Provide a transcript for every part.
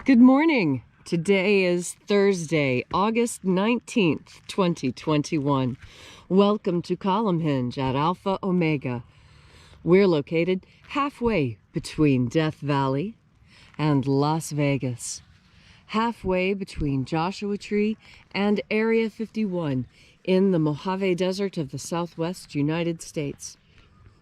Good morning. Today is Thursday, August 19th, 2021. Welcome to Column Hinge at Alpha Omega. We're located halfway between Death Valley and Las Vegas. Halfway between Joshua Tree and Area 51 in the Mojave Desert of the Southwest United States.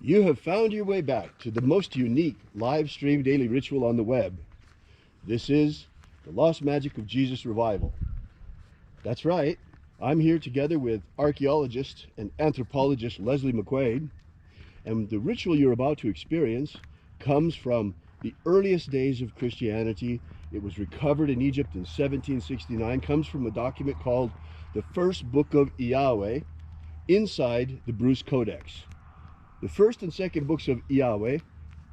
You have found your way back to the most unique live stream daily ritual on the web. This is the Lost Magic of Jesus Revival. That's right, I'm here together with archaeologist and anthropologist Leslie McQuade, and the ritual you're about to experience comes from the earliest days of Christianity. It was recovered in Egypt in 1769, comes from a document called the First Book of Yahweh inside the Bruce Codex. The first and second books of Yahweh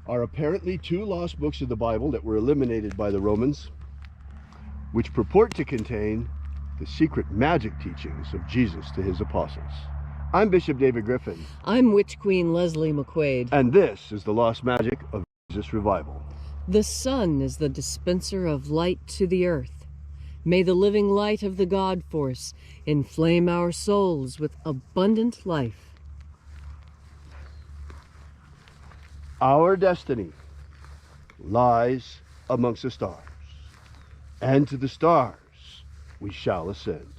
are apparently two lost books of the Bible that were eliminated by the Romans, which purport to contain the secret magic teachings of Jesus to his apostles. I'm Bishop David Griffin. I'm Witch Queen Leslie McQuade. And this is the Lost Magic of Jesus Revival. The sun is the dispenser of light to the earth. May the living light of the God Force inflame our souls with abundant life. Our destiny lies amongst the stars, and to the stars we shall ascend.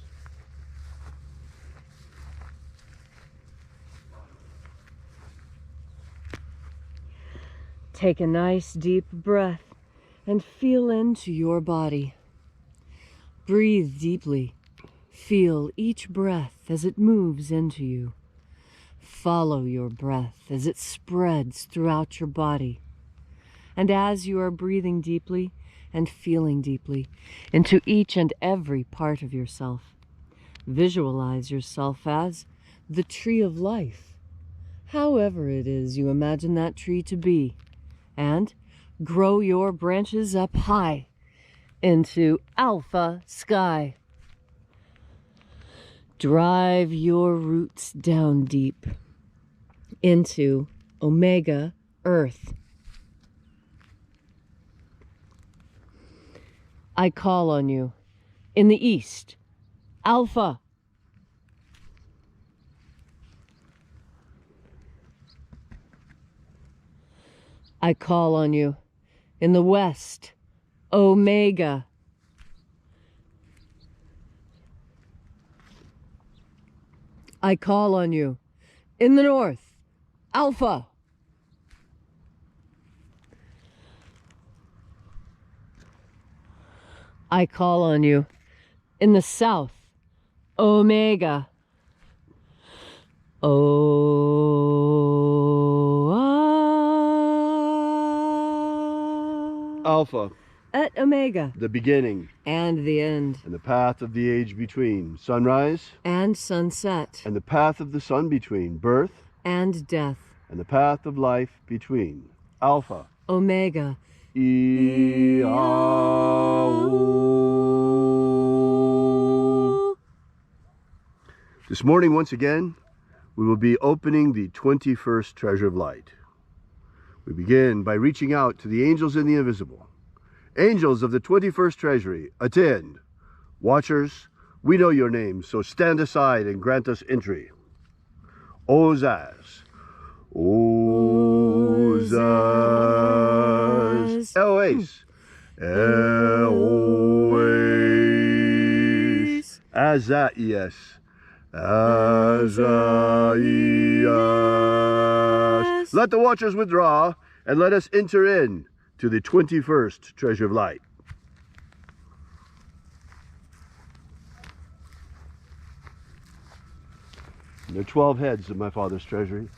Take a nice deep breath and feel into your body. Breathe deeply. Feel each breath as it moves into you. Follow your breath as it spreads throughout your body. And as you are breathing deeply and feeling deeply into each and every part of yourself, visualize yourself as the tree of life, however it is you imagine that tree to be, and grow your branches up high into alpha sky. Drive your roots down deep into Omega Earth. I call on you in the east, Alpha. I call on you in the west, Omega. I call on you in the north, Alpha. I call on you in the south, Omega. Alpha. At Omega. The beginning. And the end. And the path of the age between. Sunrise. And sunset. And the path of the sun between. Birth. And death. And the path of life between. Alpha. Omega. This morning, once again, we will be opening the 21st Treasure of Light. We begin by reaching out to the angels in the invisible. Angels of the 21st Treasury, attend. Watchers, we know your names, so stand aside and grant us entry. Ozaz. Ozaz. Eloise. Eloise. Azaias. Azaias. Let the watchers withdraw, and let us enter in to the 21st Treasure of Light. There are 12 heads of my Father's treasury,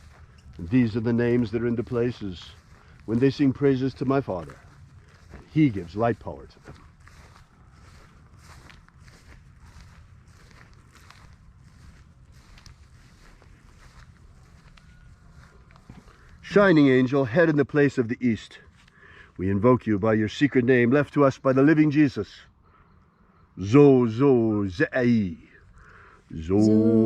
and these are the names that are in the places when they sing praises to my Father, and He gives light power to them. Shining angel, head in the place of the east, we invoke you by your secret name left to us by the living Jesus. Zo-zo-zai. Zo-zo-zai.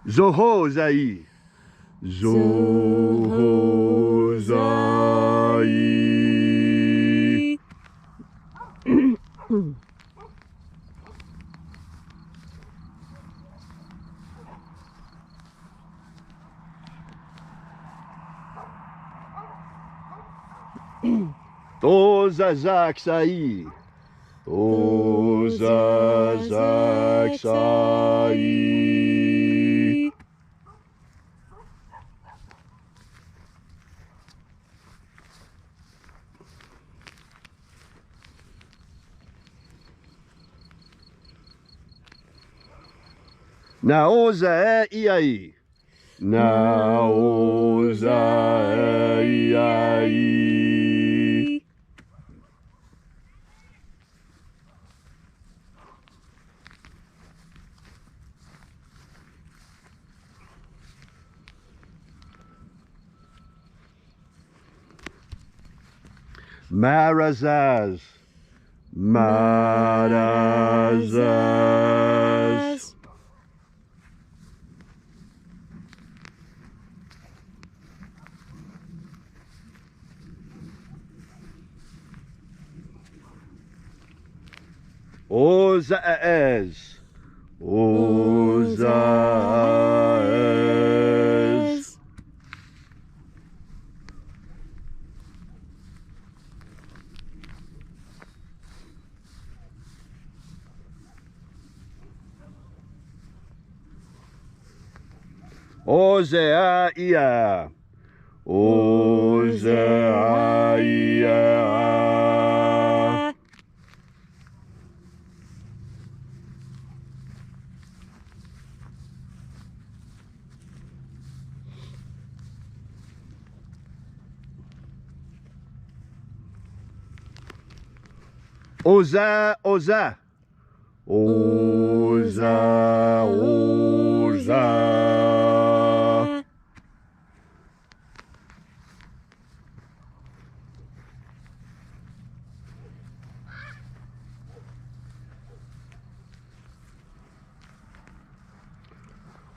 Zohozai. Zohozai. Ozazaksai. Ozazaksai. Naozaei. Naozaei. Marazaz. Marazaz. Ozaez. Ozaez. Ozeaia. Ozeaia. Oza, Oza. Oza, Oza.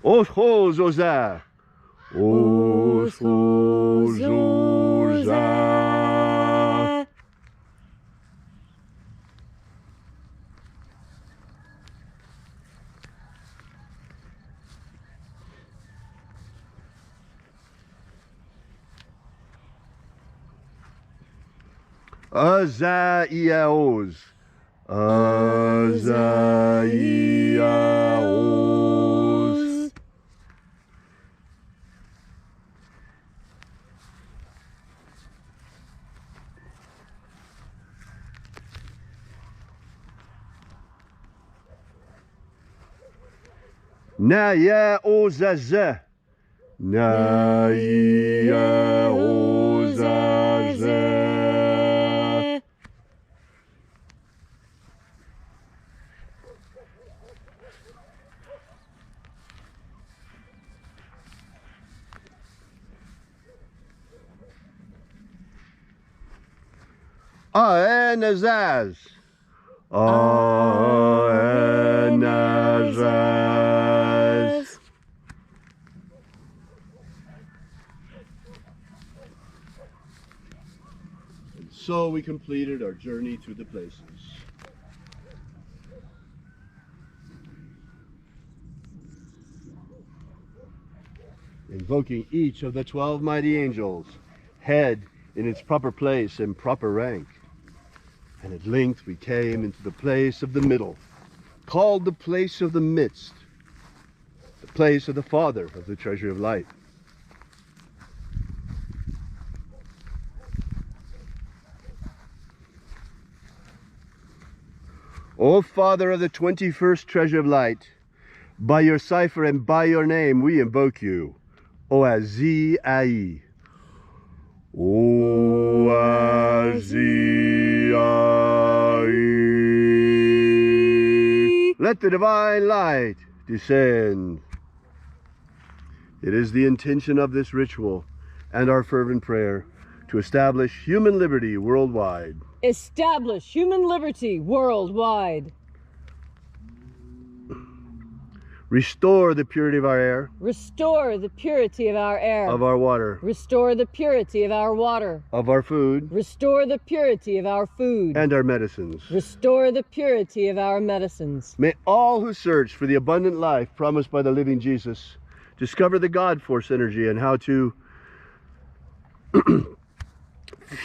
Oshoz, Oza. Oshoz, Oza. Azaiaos. Azaiaos. Naya ozaza. Naya ozaza. Aenazaz. Aenazaz. And so we completed our journey through the places. Invoking each of the 12 mighty angels, head in its proper place and proper rank. And at length we came into the place of the middle, called the place of the midst, the place of the Father of the treasure of light. O Father of the 21st treasure of light, by your cipher and by your name we invoke you, Oazi-ai. Oazi-ai. Let the divine light descend. It is the intention of this ritual and our fervent prayer to establish human liberty worldwide. Establish human liberty worldwide. Restore the purity of our air, Restore the purity of our air. of our water, Restore the purity of our water. of our food, Restore the purity of our food. and our medicines. Restore the purity of our medicines. May all who search for the abundant life promised by the living Jesus discover the God force energy and how to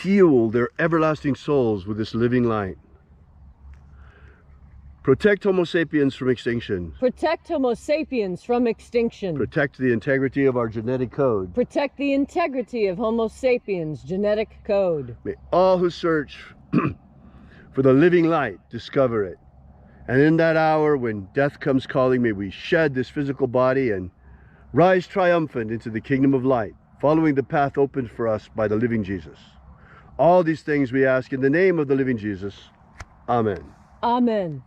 fuel their everlasting souls with this living light. Protect Homo sapiens from extinction. Protect Homo sapiens from extinction. Protect the integrity of our genetic code. Protect the integrity of Homo sapiens' genetic code. May all who search for the living light discover it. And in that hour when death comes calling, may we shed this physical body and rise triumphant into the kingdom of light, following the path opened for us by the living Jesus. All these things we ask in the name of the living Jesus. Amen. Amen.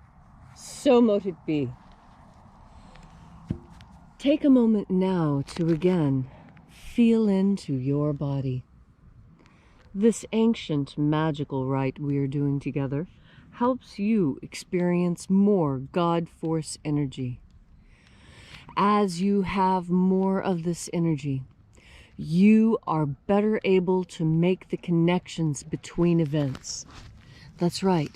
So mote it be. Take a moment now to again feel into your body. This ancient magical rite we are doing together helps you experience more God force energy. As you have more of this energy, you are better able to make the connections between events. That's right.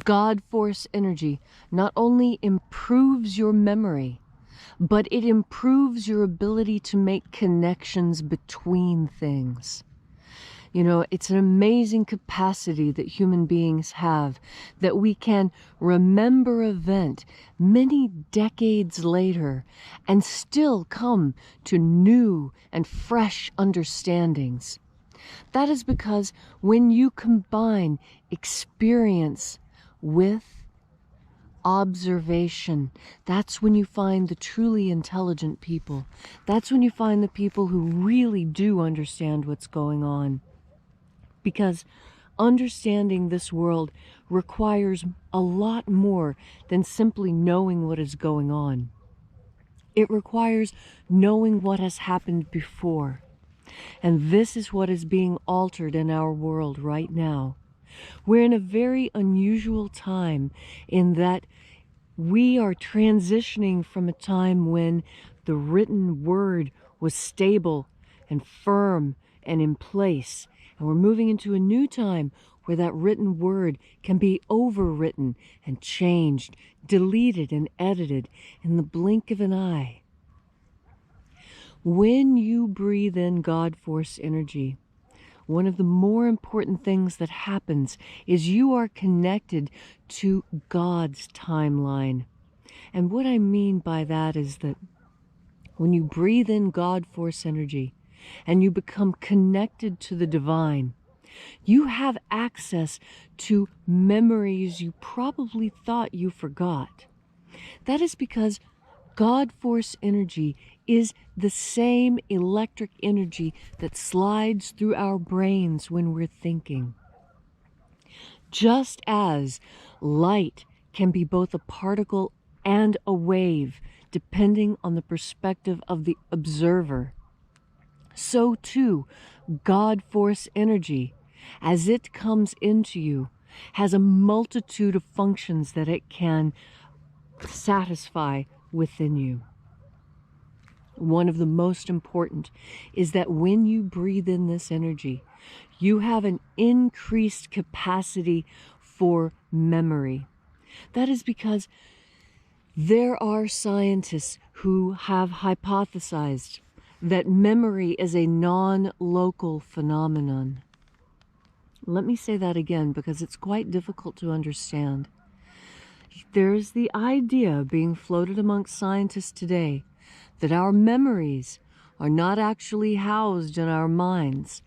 God force energy not only improves your memory, but it improves your ability to make connections between things. You know, it's an amazing capacity that human beings have, that we can remember an event many decades later and still come to new and fresh understandings. That is because when you combine experience with observation, that's when you find the truly intelligent people. That's when you find the people who really do understand what's going on. Because understanding this world requires a lot more than simply knowing what is going on. It requires knowing what has happened before. And this is what is being altered in our world right now. We're in a very unusual time in that we are transitioning from a time when the written word was stable and firm and in place. And we're moving into a new time where that written word can be overwritten and changed, deleted and edited in the blink of an eye. When you breathe in God force energy, one of the more important things that happens is you are connected to God's timeline. And what I mean by that is that when you breathe in God force energy and you become connected to the divine, you have access to memories you probably thought you forgot. That is because God force energy is the same electric energy that slides through our brains when we're thinking. Just as light can be both a particle and a wave, depending on the perspective of the observer, so too God force energy, as it comes into you, has a multitude of functions that it can satisfy within you. One of the most important is that when you breathe in this energy, you have an increased capacity for memory. That is because there are scientists who have hypothesized that memory is a non-local phenomenon. Let me say that again because it's quite difficult to understand. There's the idea being floated amongst scientists today that our memories are not actually housed in our minds,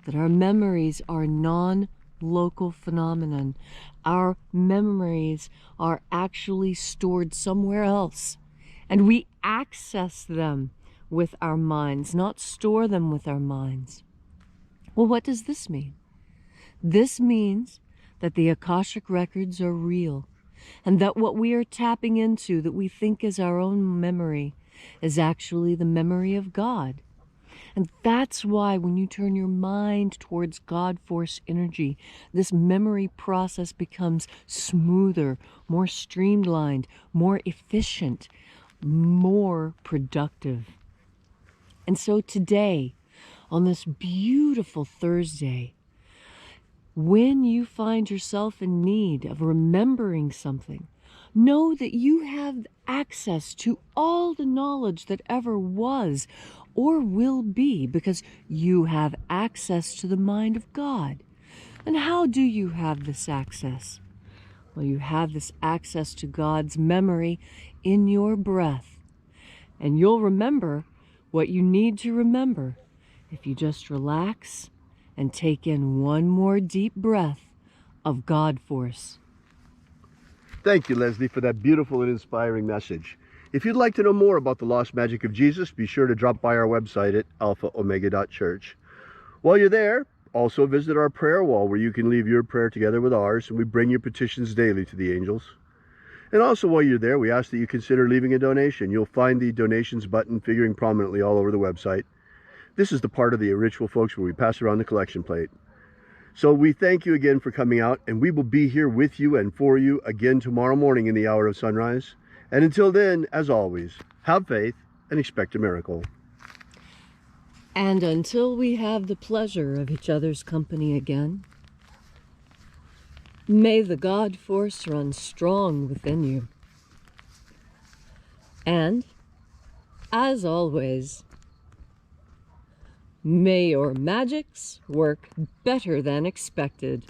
that our memories are non-local phenomenon. Our memories are actually stored somewhere else, and we access them with our minds, not store them with our minds. Well, what does this mean? This means that the Akashic records are real, and that what we are tapping into that we think is our own memory is actually the memory of God. And that's why when you turn your mind towards God force energy, this memory process becomes smoother, more streamlined, more efficient, more productive. And so today, on this beautiful Thursday, when you find yourself in need of remembering something, know that you have access to all the knowledge that ever was or will be, because you have access to the mind of God. And how do you have this access? Well, you have this access to God's memory in your breath. And you'll remember what you need to remember if you just relax and take in one more deep breath of God force. Thank you, Leslie, for that beautiful and inspiring message. If you'd like to know more about the lost magic of Jesus, be sure to drop by our website at alphaomega.church. While you're there, also visit our prayer wall, where you can leave your prayer together with ours, and we bring your petitions daily to the angels. And also, while you're there, we ask that you consider leaving a donation. You'll find the donations button figuring prominently all over the website. This is the part of the ritual, folks, where we pass around the collection plate. So we thank you again for coming out, and we will be here with you and for you again tomorrow morning in the hour of sunrise. And until then, as always, have faith and expect a miracle. And until we have the pleasure of each other's company again, may the God force run strong within you. And, as always, may your magics work better than expected.